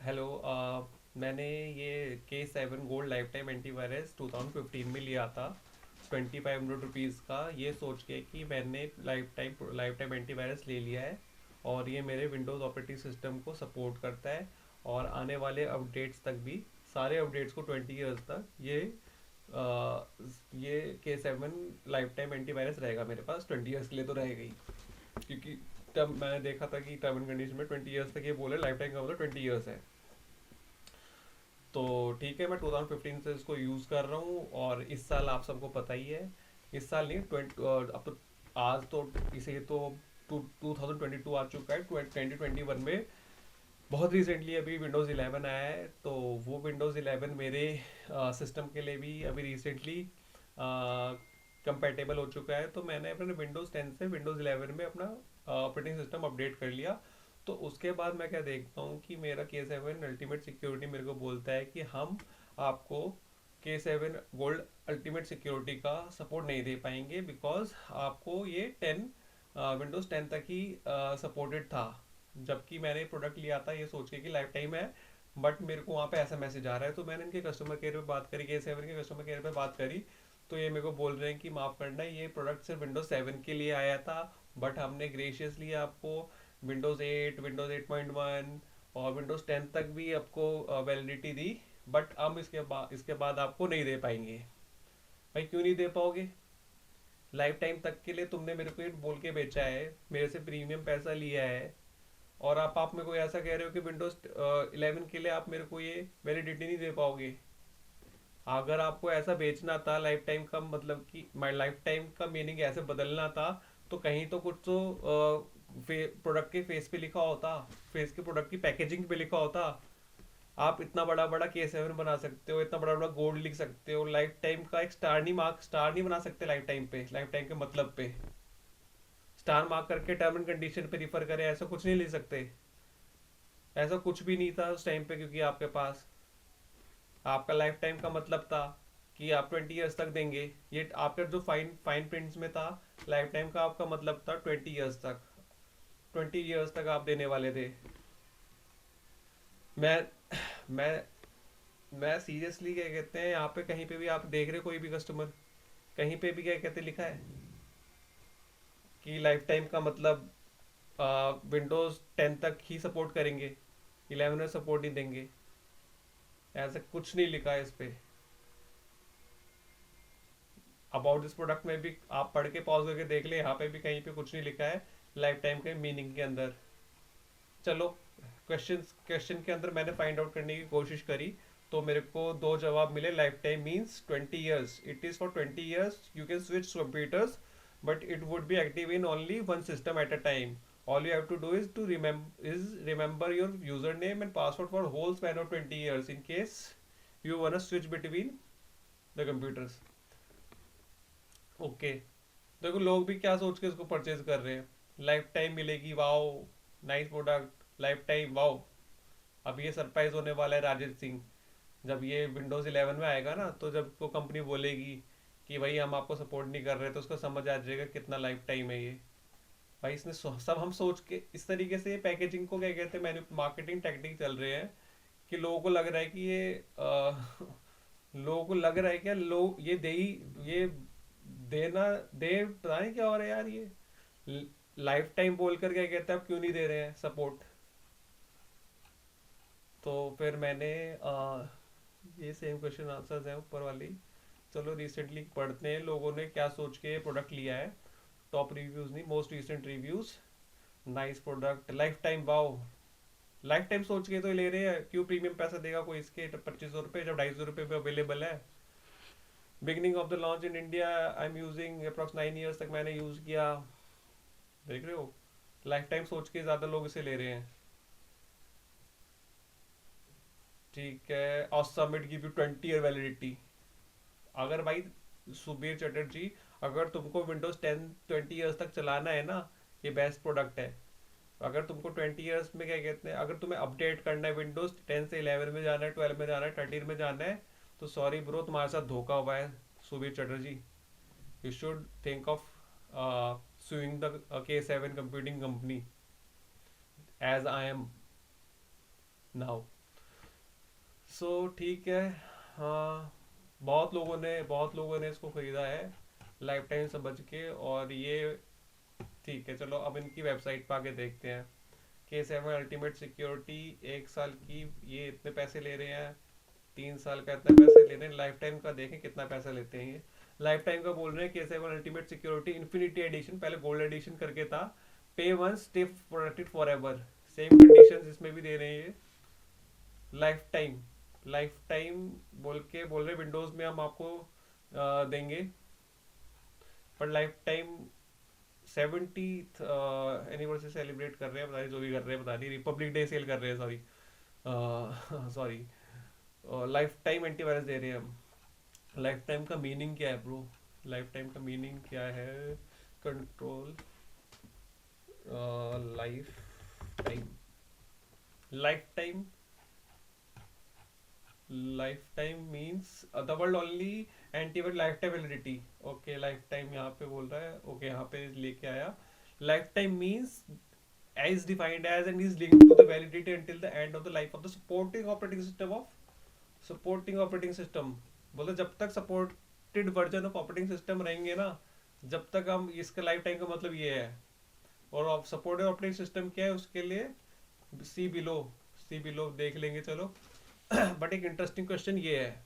Hello. मैंने ये K7 gold life time antivirus 2015 में लिया था, 2500 रुपीज़ का। ये सोच के कि मैंने लाइफ टाइम एंटीवायरस ले लिया है और ये मेरे विंडोज़ ऑपरेटिंग सिस्टम को सपोर्ट करता है और आने वाले अपडेट्स तक भी, सारे अपडेट्स को 20 ईयर्स तक ये K7 लाइफ टाइम एंटीवायरस रहेगा मेरे पास। 20 ईयर्स के लिए तो रहेगा ही, क्योंकि तब मैंने देखा था कि टर्म एंड कंडीशन में 20 ईयर्स तक ये बोले, लाइफ टाइम का मतलब 20 ईयर्स है। तो ठीक है, मैं 2015 से इसको यूज़ कर रहा हूँ और इस साल आप सबको पता ही है, इस साल नहीं, अब तो आज तो इसे तो 2022 आ चुका है। 2021 में बहुत रिसेंटली अभी विंडोज़ 11 आया है, तो वो विंडोज़ 11 मेरे सिस्टम के लिए भी अभी रिसेंटली कंपेटेबल हो चुका है। तो मैंने अपने विंडोज़ 10 से विंडोज़ 11 में अपना ऑपरेटिंग सिस्टम अपडेट कर लिया। तो उसके बाद मैं क्या देखता हूँ कि मेरा K7 अल्टीमेट सिक्योरिटी मेरे को बोलता है कि हम आपको K7 गोल्ड अल्टीमेट सिक्योरिटी का सपोर्ट नहीं दे पाएंगे, बिकॉज आपको ये 10 विंडोज़ 10 तक ही सपोर्टेड था। जबकि मैंने प्रोडक्ट लिया था ये सोच के कि लाइफ टाइम है, बट मेरे को वहाँ पे ऐसा मैसेज आ रहा है। तो मैंने इनके कस्टमर केयर पे बात करी, K7 के कस्टमर केयर पे बात करी। तो ये मेरे को बोल रहे हैं कि माफ़ करना, ये प्रोडक्ट सिर्फ विंडोज़ 7 के लिए आया था, बट हमने ग्रेशियसली आपको विंडोज़ 8, विंडोज़ 8.1 और विंडोज़ 10 तक भी आपको वैलिडिटी दी, बट हम इसके बाद आपको नहीं दे पाएंगे। भाई क्यों नहीं दे पाओगे? लाइफ टाइम तक के लिए तुमने मेरे को ये बोल के बेचा है, मेरे से प्रीमियम पैसा लिया है, और आप मेरे को ऐसा कह रहे हो कि विंडोज़ 11 के लिए आप मेरे को ये वैलिडिटी नहीं दे पाओगे। अगर आपको ऐसा बेचना था, लाइफ टाइम का मतलब कि माई लाइफ टाइम का मीनिंग ऐसे बदलना था, तो कहीं तो कुछ तो प्रोडक्ट के फेस पे लिखा होता, फेस के प्रोडक्ट की पैकेजिंग पे लिखा होता। आप इतना बड़ा बड़ा K7 बना सकते हो, इतना बड़ा बड़ा गोल्ड लिख सकते हो, लाइफ टाइम का एक स्टार नहीं बना सकते लाइफ टाइम पे, लाइफ टाइम के मतलब पे स्टार मार्क करके टर्म एंड कंडीशन पे रिफर करें, ऐसा कुछ नहीं लिख सकते। ऐसा कुछ भी नहीं था उस टाइम पे, क्योंकि आपके पास आपका लाइफ टाइम का मतलब था कि आप 20 ईयर्स तक देंगे। ये आपका जो फाइन फाइन प्रिंट्स में था, लाइफ टाइम का आपका मतलब था 20 ईयर्स तक। 20 ईयर्स तक आप देने वाले थे। मैं मैं मैं सीरियसली, क्या कहते हैं, यहाँ पे कहीं पे भी आप देख रहे हो कोई भी कस्टमर, कहीं पे भी क्या कहते लिखा है कि लाइफ टाइम का मतलब विंडोज़ 10 तक ही सपोर्ट करेंगे, 11 में सपोर्ट नहीं देंगे? ऐसा कुछ नहीं लिखा है इस पे। अबाउट दिस प्रोडक्ट में भी आप पढ़ के पॉज करके देख ले, यहाँ पे भी कहीं पे कुछ नहीं लिखा है लाइफ टाइम के मीनिंग के अंदर। चलो, क्वेश्चन के अंदर मैंने फाइंड आउट करने की कोशिश करी, तो मेरे को दो जवाब मिले। Life time means 20 years, it is for 20 years, you can switch computers, but it would be active in only one system at a time. All you have to do is remember your username and password for whole span of 20 years in case you wanna switch between the computers. Okay, देखो लोग भी क्या सोच के इसको purchase कर रहे हैं, लाइफ टाइम मिलेगी, wow, nice product, life time, wow. अब ये सरप्राइज होने वाला है राजेश सिंह, जब ये विंडोज़ 11 में आएगा ना, तो जब वो कंपनी बोलेगी कि भाई हम आपको सपोर्ट नहीं कर रहे, तो उसको समझ आ जाएगा कितना लाइफ टाइम है ये। भाई इसने सब हम सोच के इस तरीके से पैकेजिंग को, क्या कहते हैं, मैंने मार्केटिंग टेक्निक चल रहे हैं कि लोगों को लग रहा है कि लोगों को लग रहा है क्या, लोग ये दे ही, ये देना दे, पता नहीं क्या हो रहा है यार। ये लाइफ टाइम बोलकर क्या कहते हैं, आप क्यों नहीं दे रहे हैं सपोर्ट? तो फिर मैंने ये सेम क्वेश्चन आंसर्स हैं ऊपर वाली। चलो रिसेंटली पढ़ते हैं लोगों ने क्या सोच के प्रोडक्ट लिया है। टॉप रिव्यूज नहीं, most recent reviews. Nice product, life time, wow. Life time सोच के तो ले रहे हैं, क्यों प्रीमियम पैसा देगा कोई इसके 2500 रुपये जब 250 रुपये पे अवेलेबल है। Beginning of the launch in India, I am using approx 9 years तक मैंने यूज किया। देख रहे हो, लाइफ टाइम सोच के ज्यादा लोग इसे ले रहे हैं। ठीक है, और submit give you 20 year validity. अगर भाई सुबीर चटर्जी, अगर तुमको विंडोज 10 20 ईयर्स तक चलाना है ना, ये बेस्ट प्रोडक्ट है। अगर तुमको 20 ईयर्स में, क्या कहते हैं, अगर तुम्हें अपडेट करना है, विंडोज 10 से 11 में जाना है, 12 में जाना है, 13 में जाना है, तो सॉरी ब्रो, तुम्हारे साथ धोखा हुआ है Subir Chatterjee. You should think of suing the K7 computing company as I am now. ठीक है। हाँ, बहुत लोगों ने इसको खरीदा है लाइफ टाइम समझ के, और ये ठीक है। चलो अब इनकी वेबसाइट पे आके देखते हैं। K7 अल्टीमेट सिक्योरिटी 1 साल की ये इतने पैसे ले रहे हैं, 3 साल का इतने पैसे ले रहे हैं, लाइफ टाइम का देखें कितना पैसा लेते हैं ये। लाइफ टाइम का बोल रहे हैं K7 ultimate security infinity edition, पहले गोल्ड एडिशन करके था। Pay one stay protected forever, same condition इसमें भी दे रहे हैं ये। लाइफ टाइम बोल रहे विंडोज में हम आपको देंगे, पर लाइफ टाइम 70 एनिवर्सरी सेलिब्रेट कर रहे हैं, पता नहीं जो भी कर रहे हैं, पता नहीं रिपब्लिक डे सेल कर रहे हैं, sorry. Sorry, life time antivirus दे रहे हैं हम। लाइफ टाइम का मीनिंग क्या है ब्रो? लाइफ टाइम का मीनिंग क्या है? Control life time, life time, life time means the world only antivirus life time validity. Okay, life time यहाँ पे बोल रहा है, ओके यहाँ पे लेके आया। Life time means as defined as and is linked to the validity until the end of the life of the supporting operating system। बोले जब तक supported version of operating system रहेंगे ना, जब तक हम, इसका लाइफ टाइम का मतलब ये है। और सपोर्टेड ऑपरेटिंग सिस्टम क्या है उसके लिए? सी बिलो देख लेंगे, चलो। बट एक इंटरेस्टिंग क्वेश्चन ये है,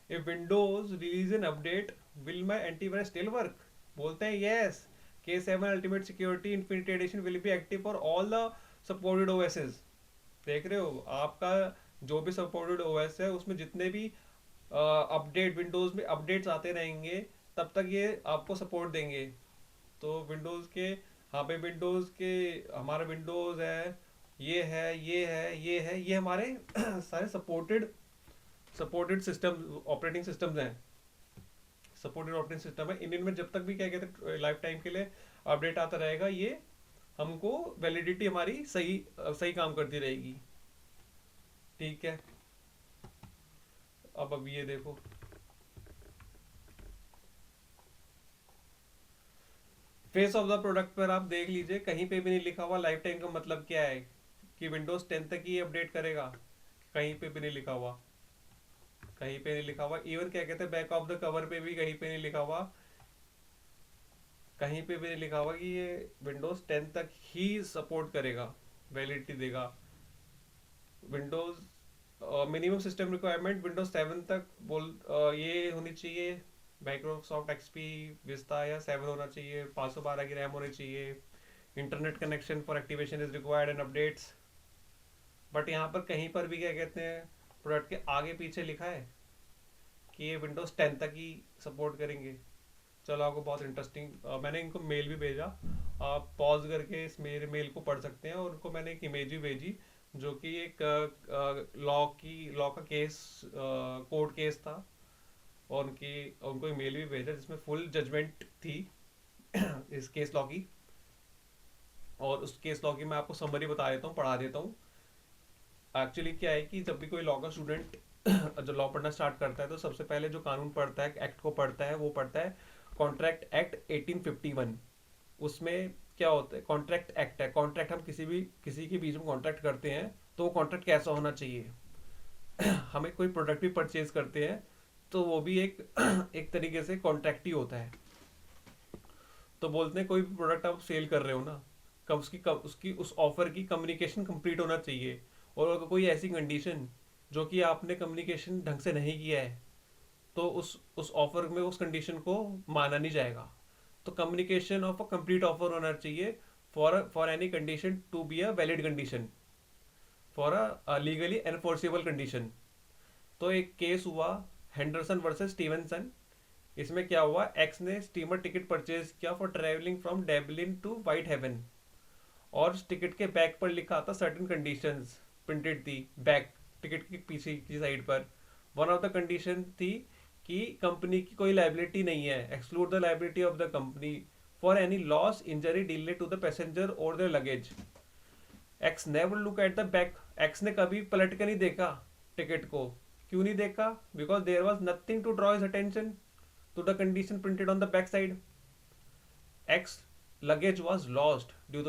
if windows release an update, will my antivirus still work? बोलते हैं yes, K7 Ultimate Security Infinity Edition will be active for all the supported OSs। देख रहे हो, आपका जो भी सपोर्टेड ओएस है उसमें जितने भी अपडेट, विंडोज में अपडेट्स आते रहेंगे, तब तक ये आपको सपोर्ट देंगे। तो विंडोज के, हाँ भाई विंडोज के, हमारा विंडोज है, ये हमारे सारे सपोर्टेड सिस्टम, ऑपरेटिंग सिस्टम्स हैं, सपोर्टेड ऑपरेटिंग सिस्टम है। इनमें जब तक भी क्या कहते हैं लाइफ टाइम के लिए अपडेट आता रहेगा, ये हमको वैलिडिटी हमारी सही सही काम करती रहेगी। ठीक है, अब ये देखो, फेस ऑफ द प्रोडक्ट पर आप देख लीजिए, कहीं पे भी नहीं लिखा हुआ लाइफ टाइम का मतलब क्या है, कि विंडोज 10 तक ही अपडेट करेगा, कहीं पे भी नहीं लिखा हुआ, कहीं पे नहीं लिखा हुआ। इवन क्या कहते हैं बैक ऑफ द कवर पे भी कहीं पे नहीं लिखा हुआ, कहीं पे भी नहीं लिखा हुआ कि ये विंडोज 10 तक ही सपोर्ट करेगा, वैलिडिटी देगा। Windows minimum system requirement Windows 7 तक ये होनी चाहिए, माइक्रोसॉफ्ट एक्सपी विस्ता या 7 होना चाहिए, 512 की रैम होनी चाहिए, internet connection for activation is required and updates. But यहाँ पर कहीं पर भी क्या कहते हैं प्रोडक्ट के आगे पीछे लिखा है कि ये विंडोज 10 तक ही सपोर्ट करेंगे। चलो, आपको बहुत इंटरेस्टिंग, मैंने इनको मेल भी भेजा, आप पॉज करके इस मेरे मेल को पढ़ सकते हैं। और उनको मैंने एक इमेज भी भेजी, जो कि एक लॉ का केस, कोर्ट केस था, और उनको ईमेल भी भेजा जिसमें फुल जजमेंट थी इस केस लॉ की। और उस केस लॉ की मैं आपको समरी बता देता हूँ, पढ़ा देता हूँ। एक्चुअली क्या है कि जब भी कोई लॉ का स्टूडेंट जो लॉ पढ़ना स्टार्ट करता है, तो सबसे पहले जो कानून पढ़ता है, एक्ट को पढ़ता है, वो पढ़ता है कॉन्ट्रैक्ट एक्ट 1851। उसमें क्या होता है, कॉन्ट्रैक्ट एक्ट है, कॉन्ट्रैक्ट हम किसी के बीच में कॉन्ट्रैक्ट करते हैं, तो वो कॉन्ट्रैक्ट कैसा होना चाहिए। हमें कोई प्रोडक्ट भी परचेज करते हैं, तो वो भी एक एक तरीके से कॉन्ट्रैक्ट ही होता है। तो बोलते हैं कोई भी प्रोडक्ट आप सेल कर रहे हो ना, उसकी उस ऑफर की कम्युनिकेशन कंप्लीट होना चाहिए। और अगर कोई ऐसी कंडीशन जो कि आपने कम्युनिकेशन ढंग से नहीं किया है, तो उस ऑफर में उस कंडीशन को माना नहीं जाएगा। तो communication of a complete offer होना चाहिए for any condition to be a valid condition, for a legally enforceable condition. तो एक केस हुआ हेंडरसन वर्सेस स्टीवनसन। इसमें क्या हुआ, एक्स ने स्टीमर टिकट परचेज किया for travelling from Dublin to Whitehaven, और टिकट के बैक पर लिखा था सर्टेन कंडीशंस प्रिंटेड थी, बैक टिकट के पीछे की साइड पर। वन ऑफ द कंडीशन थी कि कंपनी की कोई लाइबिलिटी नहीं है, exclude the liability of the company for any loss injury delay to the passenger or the luggage. X never look at the back, X ने कभी पलट कर नहीं देखा टिकट को। क्यों नहीं देखा? Because there was nothing to draw his attention to the condition printed on the back side. X luggage was lost due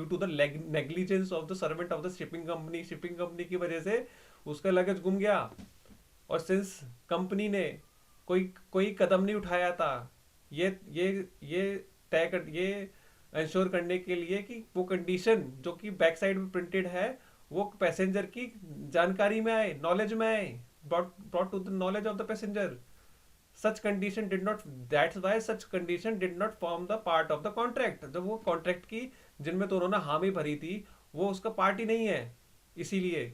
to the negligence of the servant of the shipping company। Shipping company की वजह से उसका luggage गुम गया। और since company ने कोई कोई कदम नहीं उठाया था ये ये तय कर ये इंश्योर करने के लिए कि वो कंडीशन जो कि बैक साइड में प्रिंटेड है वो पैसेंजर की जानकारी में आए, नॉलेज में आए, brought to the knowledge of the passenger. Such condition did not, that's why such condition did not form the part of the contract. जब वो कॉन्ट्रैक्ट की जिनमें तो उन्होंने हामी भरी थी वो उसका पार्ट ही नहीं है, इसीलिए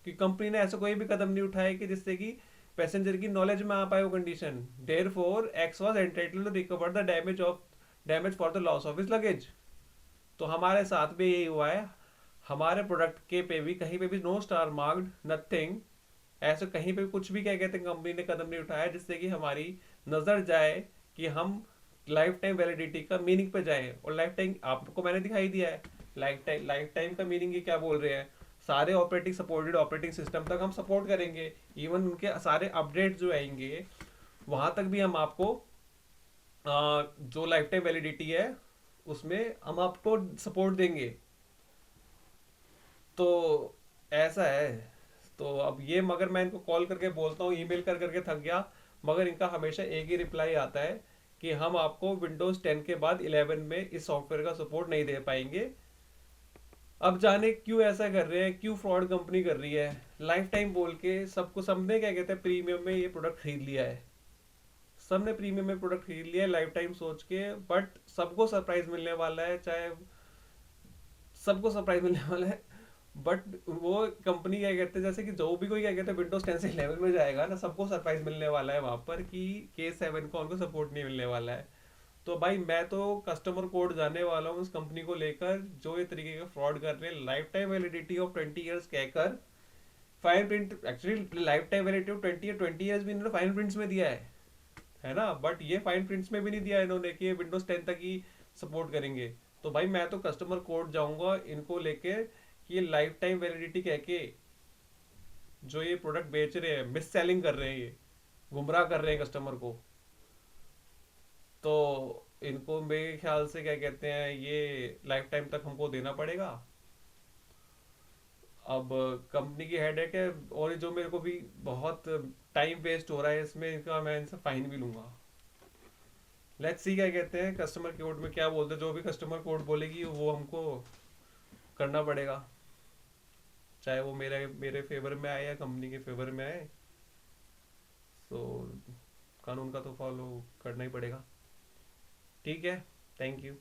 कि कंपनी ने ऐसा कोई भी कदम नहीं उठाया कि जिससे कि पैसेंजर की नॉलेज में आ पाए वो condition. Therefore X was entitled to recover the damage for the loss of his luggage. तो हमारे साथ भी यही हुआ है. हमारे प्रोडक्ट के पे भी कहीं पे भी नो स्टार मार्क्ड, नथिंग, ऐसे कहीं पे कुछ भी क्या कहते हैं कंपनी ने कदम नहीं उठाया जिससे कि हमारी नजर जाए कि हम लाइफ टाइम वैलिडिटी का मीनिंग पे जाए. और लाइफ टाइम आपको मैंने दिखाई दिया है. लाइफ टाइम का मीनिंग ये क्या बोल रहे हैं, सारे ऑपरेटिंग सपोर्टेड ऑपरेटिंग सिस्टम तक हम सपोर्ट करेंगे. इवन उनके सारे अपडेट जो आएंगे वहां तक भी हम आपको जो लाइफ टाइम वैलिडिटी है उसमें हम आपको सपोर्ट देंगे. तो ऐसा है. तो अब ये मगर मैं इनको कॉल करके बोलता हूँ, ईमेल कर करके थक गया, मगर इनका हमेशा एक ही रिप्लाई आता है कि हम आपको विंडोज 10 के बाद 11 में इस सॉफ्टवेयर का सपोर्ट नहीं दे पाएंगे. अब जाने क्यों ऐसा कर रहे हैं, क्यों फ्रॉड कंपनी कर रही है. लाइफ टाइम बोल के सबको, सबने क्या कहते हैं प्रीमियम में ये प्रोडक्ट खरीद लिया है. सबने प्रीमियम में प्रोडक्ट खरीद लिया है लाइफ टाइम सोच के. बट सबको सरप्राइज मिलने वाला है, चाहे सबको सरप्राइज मिलने वाला है. बट वो कंपनी क्या कहते हैं, जैसे कि जो भी कोई क्या कहते हैं विंडोज 10 से 11 में जाएगा ना, सबको सरप्राइज मिलने वाला है वहां पर कि K7 को उनको सपोर्ट नहीं मिलने वाला है. तो भाई मैं तो कस्टमर कोड जाने वाला हूँ उस कंपनी को लेकर जो ये तरीके का फ्रॉड कर रहे हैं. Life time validity of 20 years कहकर fine print, actually life time validity of 20 years भी इन्होंने फाइन प्रिंट्स में दिया है ना. बट ये फाइन प्रिंट्स में भी नहीं दिया इन्होंने कि ये विंडोज 10 तक ही सपोर्ट करेंगे. तो भाई मैं तो कस्टमर कोर्ट जाऊंगा इनको लेके कि ये लाइफ टाइम वैलिडिटी कह के जो ये प्रोडक्ट बेच रहे हैं, मिस सेलिंग कर रहे हैं, ये गुमराह कर रहे हैं कस्टमर को. तो इनको मेरे ख्याल से क्या कहते हैं ये लाइफ टाइम तक हमको देना पड़ेगा. अब कंपनी की हेडेक है और जो मेरे को भी बहुत टाइम वेस्ट हो रहा है इसमें, इनका मैं इनसे फाइन भी लूंगा. लेट्स सी क्या कहते हैं कस्टमर कोर्ट में क्या बोलते हैं. जो भी कस्टमर कोर्ट बोलेगी वो हमको करना पड़ेगा, चाहे वो मेरे मेरे फेवर में आए या कंपनी के फेवर में आए. सो कानून का तो फॉलो करना ही पड़ेगा. ठीक है, थैंक यू.